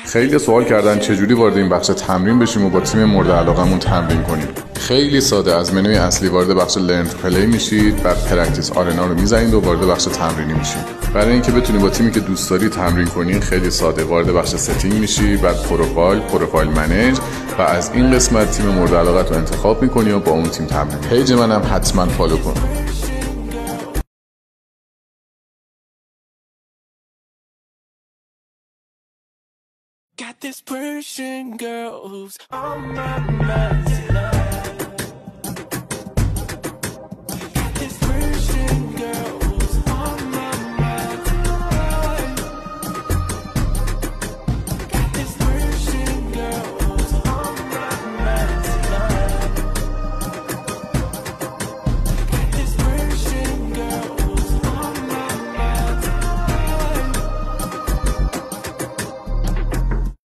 خیلی سوال کردن چجوری وارد این بخش تمرین بشیم و با تیم مورد علاقمون تمرین کنیم. خیلی ساده، از منوی اصلی وارد بخش لرن تو پلی میشید، بعد پرکتیس آرنا رو میزنید و وارد بخش تمرینی میشید. برای اینکه بتونید با تیمی که دوست داری تمرین کنین خیلی ساده، وارد بخش ستینگ میشی، بعد پروفایل منیج و از این قسمت تیم مورد علاقت رو انتخاب میکنی و با اون تیم تمرین. پیج منم حتما فالو کن. Got this Persian girl who's on my mind.